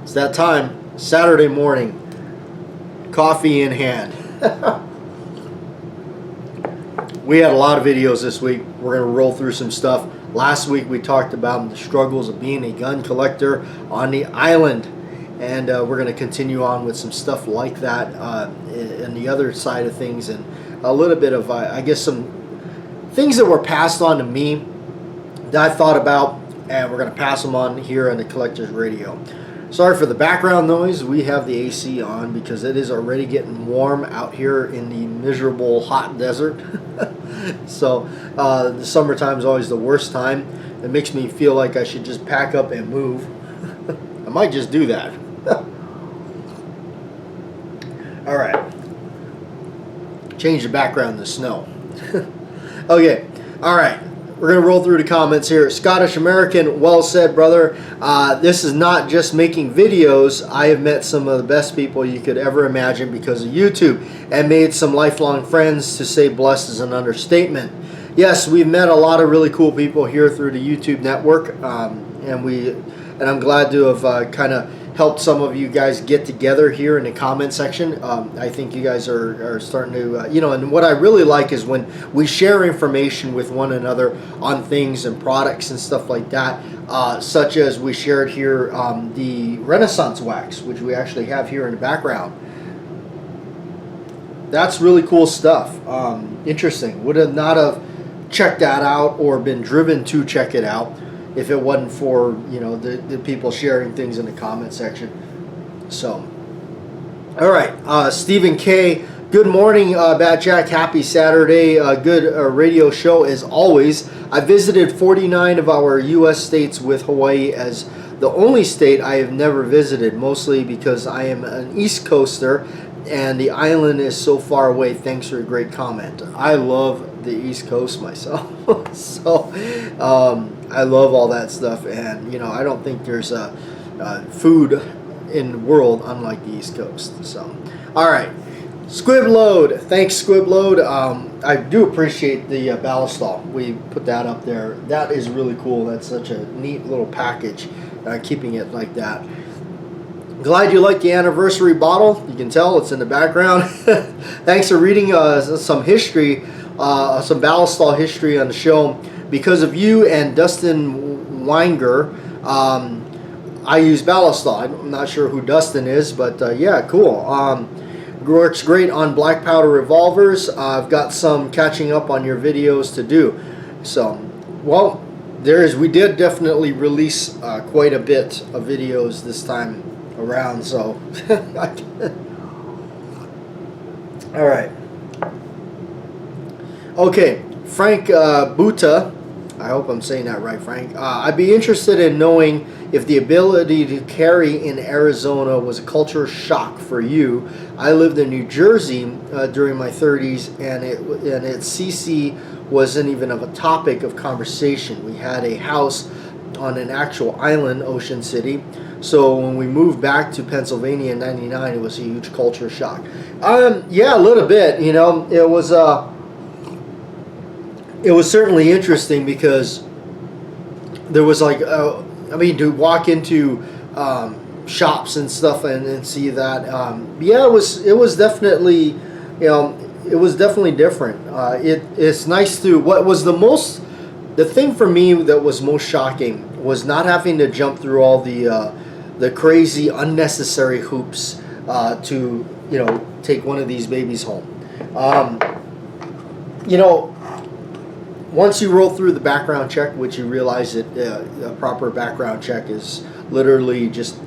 It's that time, Saturday morning, coffee in hand. We had a lot of videos this week. We're going to roll through some stuff. Last week we talked about the struggles of being a gun collector on the island. And we're going to continue on with some stuff like that in the other side of things. And a little bit of, I guess, some things that were passed on to me that I thought about. And we're going to pass them on here on the Collector's Radio. Sorry for the background noise. We have the AC on because it is already getting warm out here in the miserable hot desert. So the summertime is always the worst time. It makes me feel like I should just pack up and move. I might just do that. All right. Change the background to snow. Okay. All right. We're going to roll through the comments here. Scottish American, well said, brother. This is not just making videos. I have met some of the best people you could ever imagine because of YouTube and made some lifelong friends. To say blessed is an understatement. Yes, we've met a lot of really cool people here through the YouTube network, and I'm glad to have kind of helped some of you guys get together here in the comment section. I think you guys are starting to, and what I really like is when we share information with one another on things and products and stuff like that, such as we shared here the Renaissance wax, which we actually have here in the background. That's really cool stuff. Interesting. Would have not have checked that out or been driven to check it out if it wasn't for, the people sharing things in the comment section. So, all right, Stephen K. Good morning, Bad Jack. Happy Saturday. Good radio show as always. I visited 49 of our U.S. states with Hawaii as the only state I have never visited, mostly because I am an East Coaster and the island is so far away. Thanks for a great comment. I love the East Coast myself. So, I love all that stuff, and I don't think there's food in the world unlike the East Coast. So, all right, Squib Load. Thanks, Squib Load. I do appreciate the ballistol. We put that up there. That is really cool. That's such a neat little package. Keeping it like that. Glad you like the anniversary bottle. You can tell it's in the background. Thanks for reading some history, some ballistol history on the show. Because of you and Dustin Weinger, I use ballistol. I'm not sure who Dustin is, but yeah, cool. Works great on black powder revolvers. I've got some catching up on your videos to do. So, well, we did definitely release quite a bit of videos this time around. So, all right. Okay, Frank Buta. I hope I'm saying that right, Frank. I'd be interested in knowing if the ability to carry in Arizona was a culture shock for you. I lived in New Jersey during my 30s, and CC wasn't even of a topic of conversation. We had a house on an actual island, Ocean City. So when we moved back to Pennsylvania in '99, it was a huge culture shock. Yeah, a little bit. It was certainly interesting because there was to walk into shops and stuff and see that. Yeah, it was definitely, it was definitely different. It's nice to. The thing for me that was most shocking was not having to jump through all the crazy unnecessary hoops to take one of these babies home. Once you roll through the background check, which you realize that a proper background check is literally just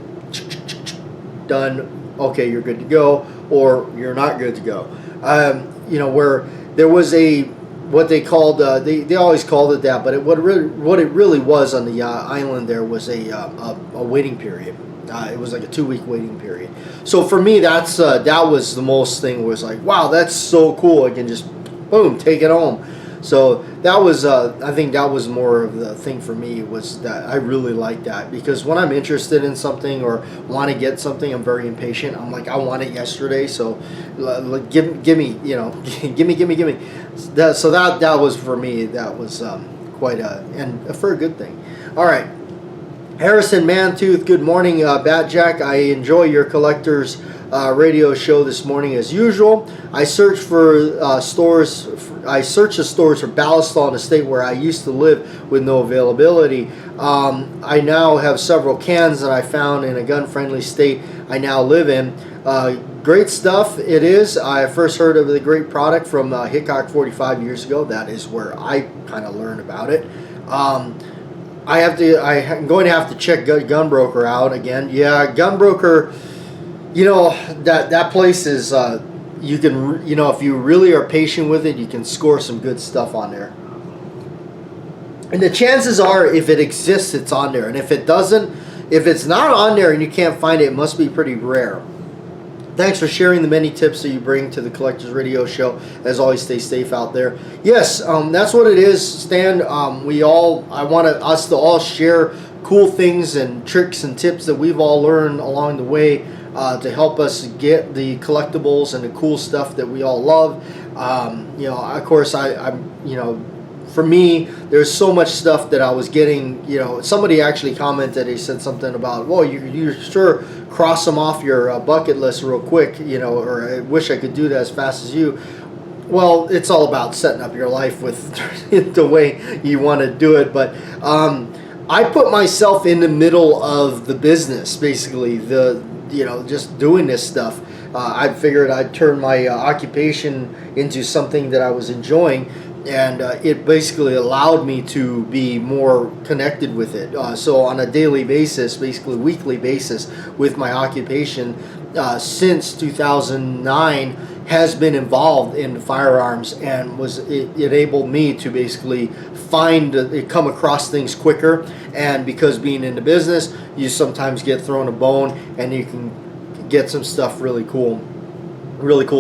done, okay, you're good to go, or you're not good to go. Where there was what they called, they always called it that, but what it really was on the island there was a waiting period. It was like a 2-week waiting period. So for me, that was the most thing, was like, wow, that's so cool. I can just, boom, take it home. So that was, I think that was more of the thing for me, was that I really like that, because when I'm interested in something or want to get something, I'm very impatient. I'm like, I want it yesterday, so give me, give me. So that was for me. That was quite and for a good thing. All right, Harrison Mantooth, good morning, Bat Jack. I enjoy your collector's radio show this morning as usual. I search for stores. I search the stores for Ballastol in a state where I used to live with no availability. I now have several cans that I found in a gun-friendly state I now live in. Great stuff it is. I first heard of the great product from Hickok 45 years ago. That is where I kind of learned about it. I'm going to have to check Gunbroker out again. Yeah, Gunbroker, you know, that place is, you can, you know, if you really are patient with it, you can score some good stuff on there. And the chances are, if it exists, it's on there. And if it doesn't, if it's not on there and you can't find it, it must be pretty rare. Thanks for sharing the many tips that you bring to the Collectors Radio Show. As always, stay safe out there. Yes, that's what it is, Stan. I want us to all share cool things and tricks and tips that we've all learned along the way to help us get the collectibles and the cool stuff that we all love. You know, of course, you know, for me, there's so much stuff that I was getting. You know, somebody actually commented. He said something about, "Well, you sure cross them off your bucket list real quick." You know, or I wish I could do that as fast as you. Well, it's all about setting up your life with the way you want to do it. But I put myself in the middle of the business, basically. Just doing this stuff. I figured I'd turn my occupation into something that I was enjoying. And it basically allowed me to be more connected with it. So on a daily basis, basically weekly basis, with my occupation since 2009 has been involved in firearms, and it enabled me to basically come across things quicker. And because being in the business, you sometimes get thrown a bone, and you can get some stuff really cool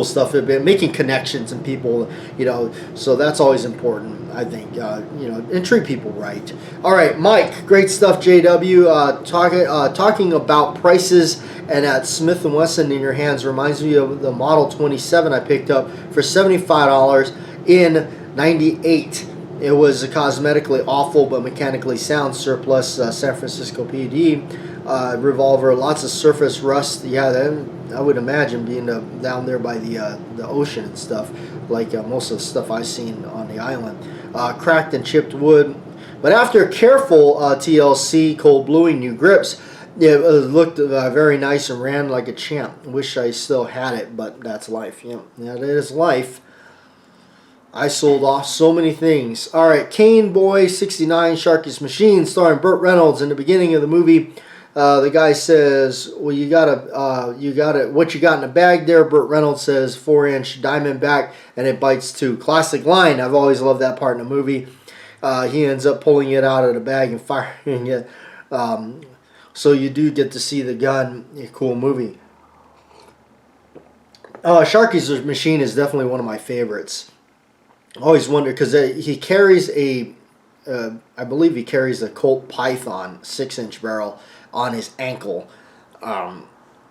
stuff. Making connections and people, you know, so that's always important, I think, you know, and treat people right. All right, Mike, great stuff, JW. Talking about prices and at Smith & Wesson in your hands reminds me of the Model 27 I picked up for $75 in '98. It was cosmetically awful but mechanically sound, surplus San Francisco PD revolver, lots of surface rust. Yeah, I would imagine being down there by the ocean and stuff, like most of the stuff I've seen on the island. Cracked and chipped wood. But after careful TLC, cold bluing, new grips, it looked very nice and ran like a champ. Wish I still had it, but that's life. Yeah, that is life. I sold off so many things. All right, Cane Boy 69, Sharkies Machine, starring Burt Reynolds. In the beginning of the movie, the guy says, "Well, you got what you got in the bag there?" Burt Reynolds says, 4-inch Diamondback, and it bites too. Classic line. I've always loved that part in the movie. He ends up pulling it out of the bag and firing it. So you do get to see the gun. A cool movie. Sharkies Machine is definitely one of my favorites. I always wonder, because he carries I believe he carries a Colt Python 6-inch barrel on his ankle,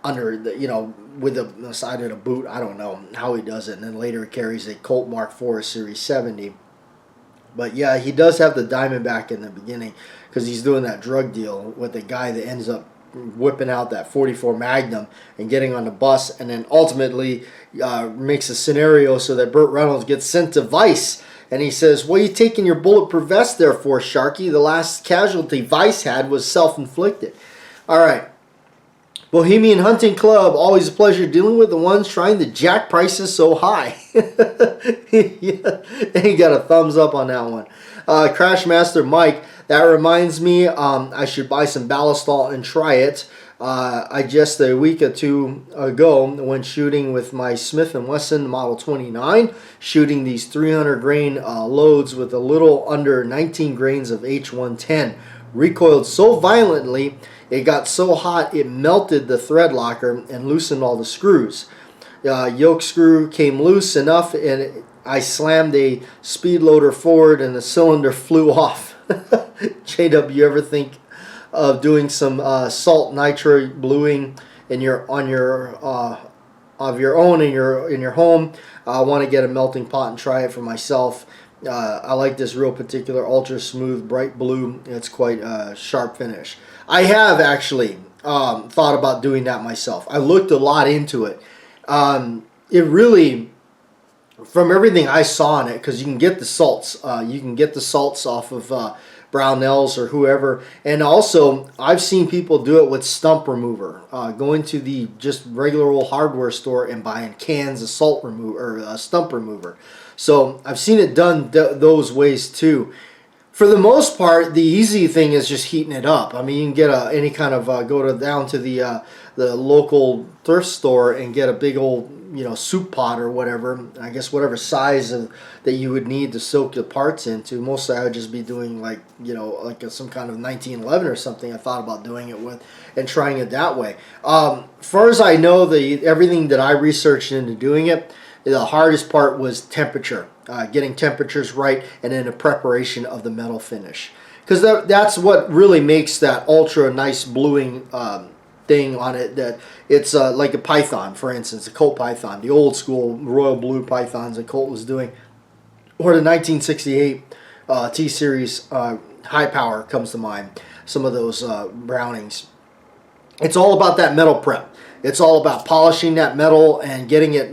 under the, you know, with the side of the boot. I don't know how he does it. And then later he carries a Colt Mark IV Series 70. But yeah, he does have the Diamondback in the beginning because he's doing that drug deal with the guy that ends up whipping out that 44 Magnum and getting on the bus, and then ultimately makes a scenario so that Burt Reynolds gets sent to Vice. And he says, "What are you taking your bulletproof vest there for, Sharky? The last casualty Vice had was self-inflicted." All right. Bohemian Hunting Club, always a pleasure dealing with the ones trying to jack prices so high. Yeah, he got a thumbs up on that one. Crashmaster Mike, that reminds me, I should buy some Ballastol and try it. I just a week or two ago when shooting with my Smith & Wesson Model 29, shooting these 300 grain loads with a little under 19 grains of H110. Recoiled so violently, it got so hot it melted the thread locker and loosened all the screws. Yoke screw came loose enough, and I slammed a speed loader forward and the cylinder flew off. JW, you ever think of doing some salt nitro bluing of your own in your home? I want to get a melting pot and try it for myself. I like this real particular ultra smooth bright blue. It's quite a sharp finish. I have actually thought about doing that myself. I looked a lot into it. It really, from everything I saw on it, because you can get the salts. You can get the salts off of Brownells or whoever. And also, I've seen people do it with stump remover. Going to the just regular old hardware store and buying cans of salt remover or stump remover. So I've seen it done those ways too. For the most part, the easy thing is just heating it up. I mean, you can get any kind of down to the local thrift store and get a big old soup pot or whatever. I guess whatever size that you would need to soak the parts into. Mostly, I would just be doing like some kind of 1911 or something. I thought about doing it with and trying it that way. As far as I know, everything that I researched into doing it, the hardest part was temperature. Getting temperatures right, and then the preparation of the metal finish, because that's what really makes that ultra nice bluing thing on it. That it's like a python, for instance, a Colt python, the old school royal blue pythons that Colt was doing, or the 1968 T-Series high power comes to mind. Some of those Brownings. It's all about that metal prep. It's all about polishing that metal and getting it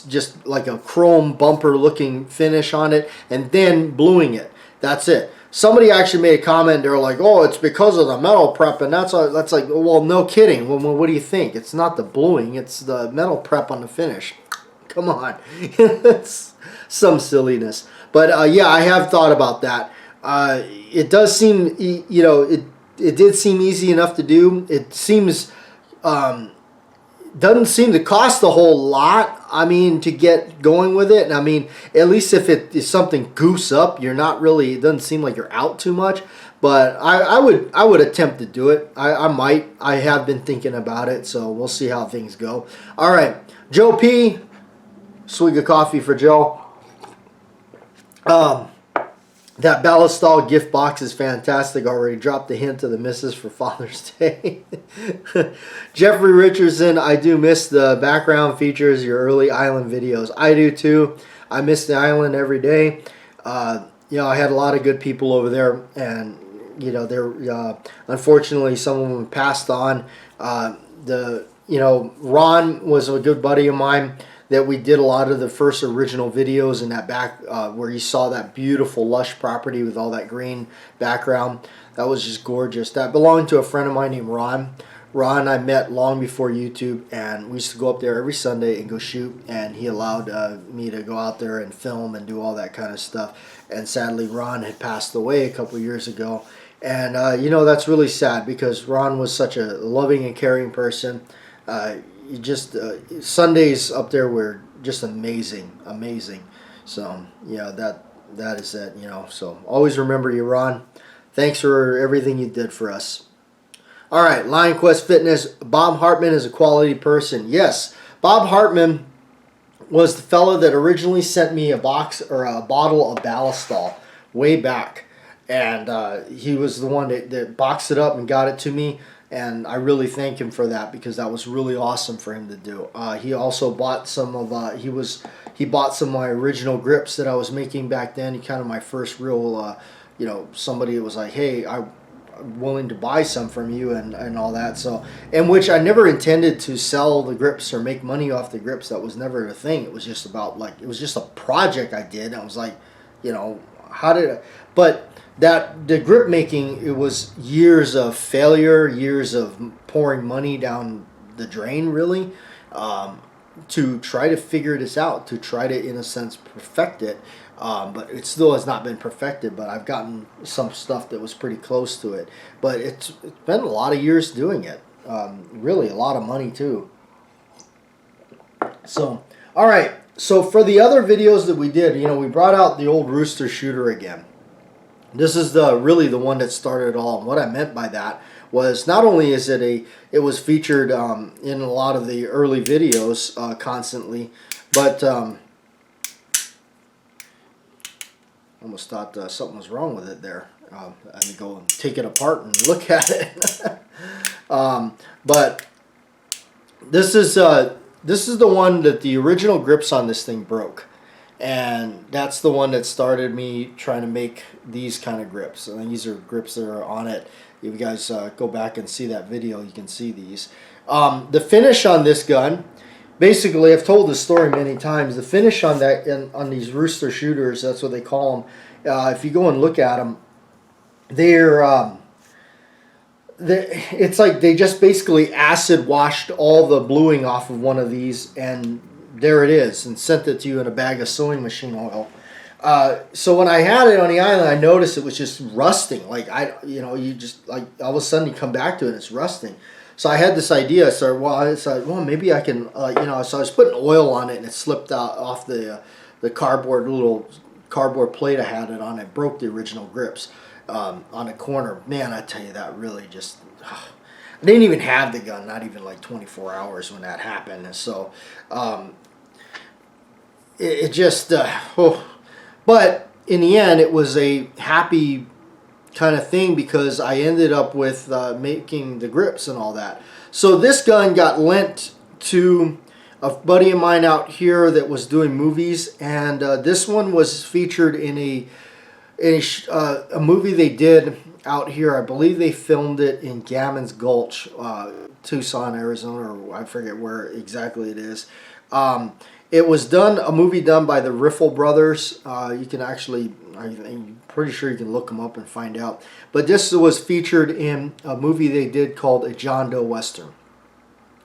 just like a chrome bumper looking finish on it, and then bluing it. That's it. Somebody actually made a comment. They're like, "Oh, it's because of the metal prep," and that's like, well, no kidding. Well, what do you think? It's not the bluing. It's the metal prep on the finish. Come on, it's some silliness. But yeah, I have thought about that. It does seem, it did seem easy enough to do. It seems. Doesn't seem to cost a whole lot. I mean, to get going with it. And I mean, at least if it is something goose up, you're not really. It doesn't seem like you're out too much. But I would attempt to do it. I might. I have been thinking about it. So we'll see how things go. All right, Joe P. Swig of coffee for Joe. That Ballastall gift box is fantastic. Already dropped a hint to the missus for Father's Day. Jeffrey Richardson, I do miss the background features, your early island videos. I do too. I miss the island every day. I had a lot of good people over there, and they're unfortunately some of them passed on. Ron was a good buddy of mine that we did a lot of the first original videos in that back where you saw that beautiful lush property with all that green background. That was just gorgeous. That belonged to a friend of mine named Ron. Ron I met long before YouTube, and we used to go up there every Sunday and go shoot, and he allowed me to go out there and film and do all that kind of stuff. And sadly, Ron had passed away a couple years ago. And that's really sad, because Ron was such a loving and caring person. Sundays up there were just amazing. So that is it. So always remember you, Ron. Thanks for everything you did for us. All right, Lion Quest Fitness. Bob Hartman is a quality person. Yes, Bob Hartman was the fellow that originally sent me a box or a bottle of Ballastall way back, and he was the one that boxed it up and got it to me. And I really thank him for that, because that was really awesome for him to do. He also bought some of he bought some of my original grips that I was making back then. He kind of my first real somebody that was like, hey, I'm willing to buy some from you and all that. So, in which I never intended to sell the grips or make money off the grips. That was never a thing. It was just about it was just a project I did. I was like, but that the grip making, it was years of failure, years of pouring money down the drain, really, to try to figure this out, to try to, in a sense, perfect it. But it still has not been perfected, but I've gotten some stuff that was pretty close to it. But it's been a lot of years doing it. Really, a lot of money, too. So, all right. So, for the other videos that we did, we brought out the old Rooster Shooter again. This is really the one that started it all. And what I meant by that was, not only is it was featured in a lot of the early videos constantly, but almost thought something was wrong with it there. I had to go and take it apart and look at it. But this is the one that the original grips on this thing broke. and that's the one that started me trying to make these kind of grips. And these are grips that are on it. If you guys go back and see that video, you can see these. The finish on this gun, basically, I've told this story many times. The finish on that, on these Rooster Shooters, that's what they call them. If you go and look at them, it's like they just basically acid washed all the bluing off of one of these, and there it is, and sent it to you in a bag of sewing machine oil. So when I had it on the island, I noticed it was just rusting. Like you just like all of a sudden you come back to it, and it's rusting. So I had this idea. I said, well, maybe I can, So I was putting oil on it, and it slipped out off the little cardboard plate I had it on. It broke the original grips on the corner. Man, I tell you, that really just. I didn't even have the gun, not even like 24 hours when that happened. And so it just. But in the end, it was a happy kind of thing because I ended up with making the grips and all that. So this gun got lent to a buddy of mine out here that was doing movies, and this one was featured in a movie they did out here. I believe they filmed it in Gammons Gulch, Tucson, Arizona, or I forget where exactly it is. It was a movie done by the Riffle brothers. You can actually, I'm pretty sure you can look them up and find out. But this was featured in a movie they did called A John Doe Western.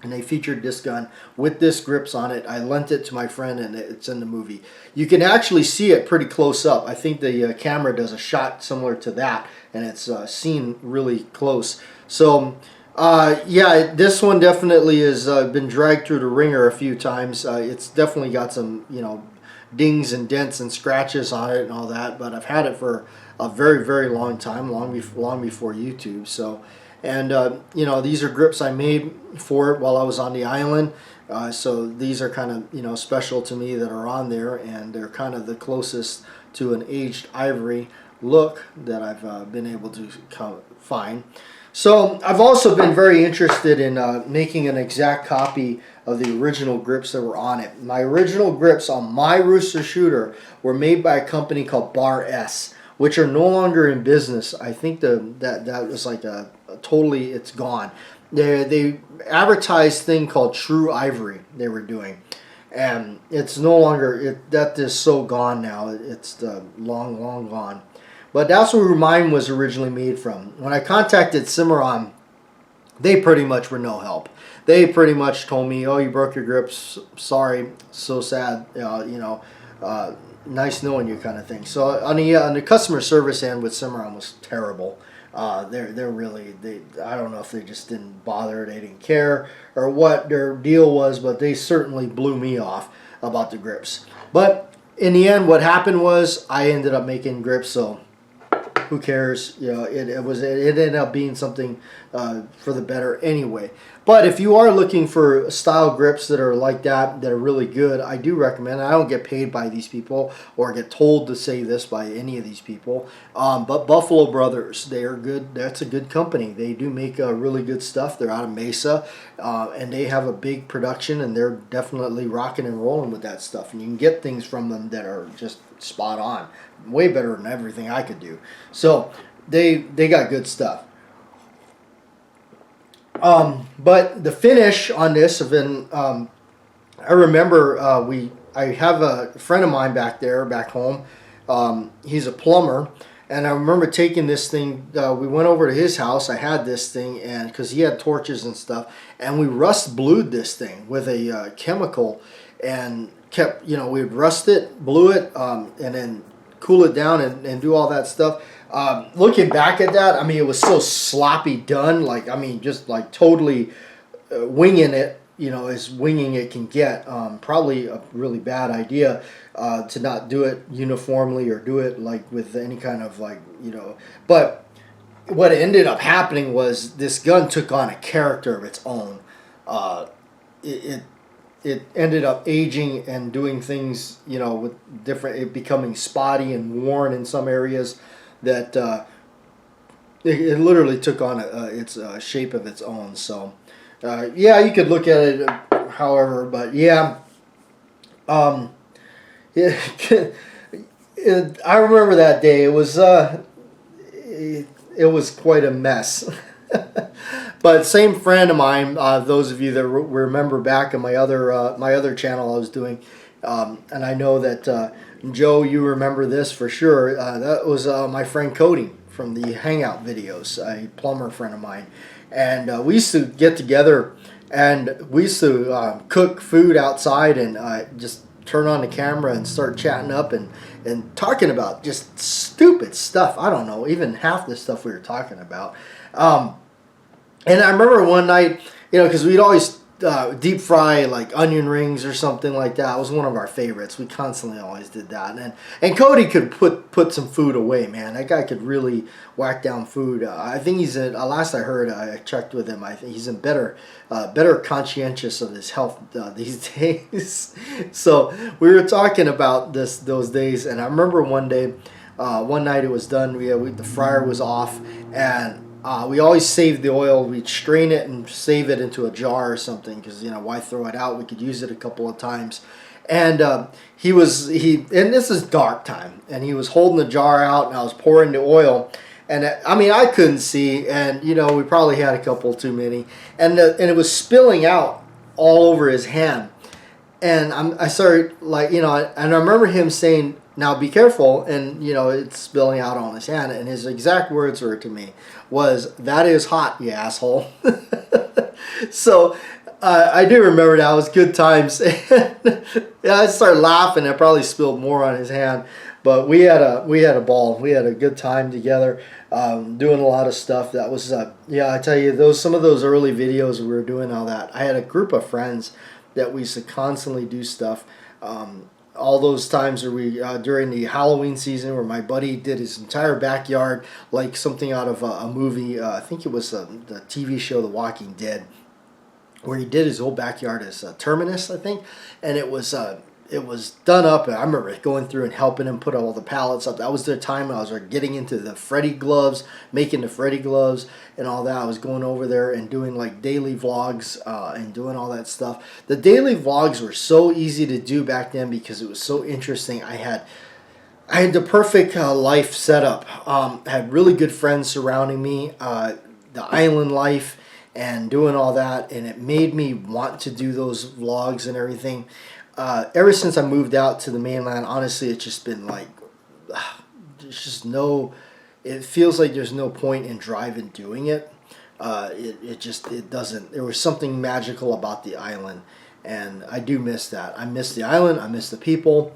And they featured this gun with this grips on it. I lent it to my friend, and it's in the movie. You can actually see it pretty close up. I think the camera does a shot similar to that, and it's seen really close. So yeah, this one definitely has been dragged through the ringer a few times. It's definitely got some, dings and dents and scratches on it and all that. But I've had it for a very, very long time, long before YouTube. So, and these are grips I made for it while I was on the island. So these are kind of special to me that are on there, and they're kind of the closest to an aged ivory look that I've been able to find. So I've also been very interested in making an exact copy of the original grips that were on it. My original grips on my Rooster Shooter were made by a company called Bar S, which are no longer in business. I think that was like totally, it's gone. They advertised thing called True Ivory they were doing, and it's no longer, that is so gone now. It's long gone. But that's where mine was originally made from. When I contacted Cimarron, they pretty much were no help. They pretty much told me, "Oh, you broke your grips. Sorry, so sad. Nice knowing you," kind of thing. So on the customer service end with Cimarron was terrible. They're really, I don't know if they just didn't bother, they didn't care, or what their deal was, but they certainly blew me off about the grips. But in the end, what happened was I ended up making grips. So who cares? It ended up being something for the better anyway. But if you are looking for style grips that are like that are really good, I do recommend. I don't get paid by these people or get told to say this by any of these people. But Buffalo Brothers, they are good. That's a good company. They do make really good stuff. They're out of Mesa, and they have a big production, and they're definitely rocking and rolling with that stuff. And you can get things from them that are just spot on, way better than everything I could do. So they got good stuff. But the finish on this have been, I remember I have a friend of mine back home. He's a plumber, and I remember taking this thing. We went over to his house. I had this thing, and because he had torches and stuff, and we rust blued this thing with a chemical, and kept, we'd rust it, blew it, and then cool it down and do all that stuff. Looking back at that, I mean, it was so sloppy done. Like, I mean, just like totally winging it, as winging it can get. Probably a really bad idea to not do it uniformly or do it like with any kind of But what ended up happening was this gun took on a character of its own. It ended up aging and doing things, with different, it becoming spotty and worn in some areas. That it literally took on its shape of its own. So, yeah, you could look at it however, but yeah, I remember that day. It was quite a mess. But same friend of mine, those of you that remember back in my other channel I was doing, and I know that Joe, you remember this for sure. That was my friend Cody from the Hangout videos, a plumber friend of mine, and we used to get together and we used to cook food outside and just turn on the camera and start chatting up and talking about just stupid stuff. I don't know, even half the stuff we were talking about. And I remember one night, because we'd always deep fry like onion rings or something like that. It was one of our favorites. We constantly always did that. And Cody could put some food away, man. That guy could really whack down food. I think he's in, last I heard, I checked with him, I think he's in better conscientious of his health these days. So we were talking about those days, and I remember one day, one night it was done, the fryer was off, and we always saved the oil. We'd strain it and save it into a jar or something because, why throw it out? We could use it a couple of times. And and this is dark time, and he was holding the jar out, and I was pouring the oil. And I couldn't see, and we probably had a couple too many, and it was spilling out all over his hand. And I started and I remember him saying, "Now be careful," and it's spilling out on his hand. And his exact words were to me was, "That is hot, you asshole." So I do remember that. It was good times. I started laughing. I probably spilled more on his hand, but we had a ball. We had a good time together, doing a lot of stuff. That was I tell you, some of those early videos we were doing all that. I had a group of friends that we used to constantly do stuff. All those times where we during the Halloween season, where my buddy did his entire backyard like something out of a movie. I think it was the TV show The Walking Dead, where he did his whole backyard as Terminus, I think, and it was done up. I remember going through and helping him put all the pallets up. That was the time I was getting into the Freddy gloves, making the Freddy gloves and all that. I was going over there and doing like daily vlogs and doing all that stuff. The daily vlogs were so easy to do back then because it was so interesting. I had the perfect life set up. I had really good friends surrounding me, the island life and doing all that, and it made me want to do those vlogs and everything. Ever since I moved out to the mainland, honestly, it's just been like, it feels like there's no point in driving doing it. It doesn't, there was something magical about the island, and I do miss that. I miss the island, I miss the people,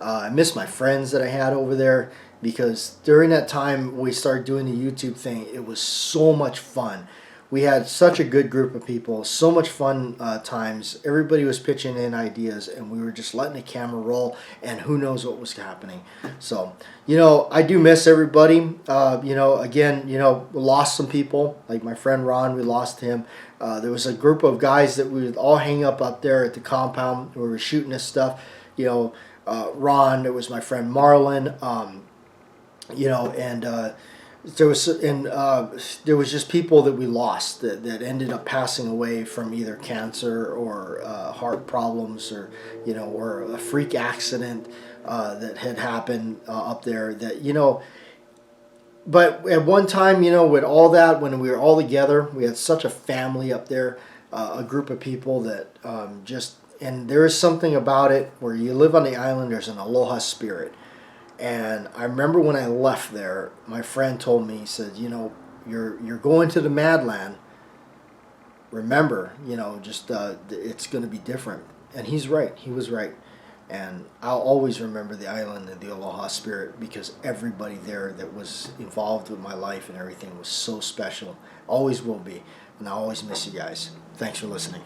I miss my friends that I had over there, because during that time we started doing the YouTube thing, it was so much fun. We had such a good group of people, so much fun times. Everybody was pitching in ideas, and we were just letting the camera roll, and who knows what was happening. So, I do miss everybody. Again, we lost some people, like my friend Ron, we lost him. There was a group of guys that we would all hang up there at the compound where we were shooting this stuff. Ron, there was my friend Marlon, and there was just people that we lost that ended up passing away from either cancer or heart problems or a freak accident that had happened up there but at one time, with all that, when we were all together, we had such a family up there, a group of people that and there is something about it where you live on the island, there's an aloha spirit. And I remember when I left there, my friend told me, he said, you're going to the Madland. Remember, it's going to be different. And he's right. He was right. And I'll always remember the island and the aloha spirit, because everybody there that was involved with my life and everything was so special. Always will be. And I always miss you guys. Thanks for listening.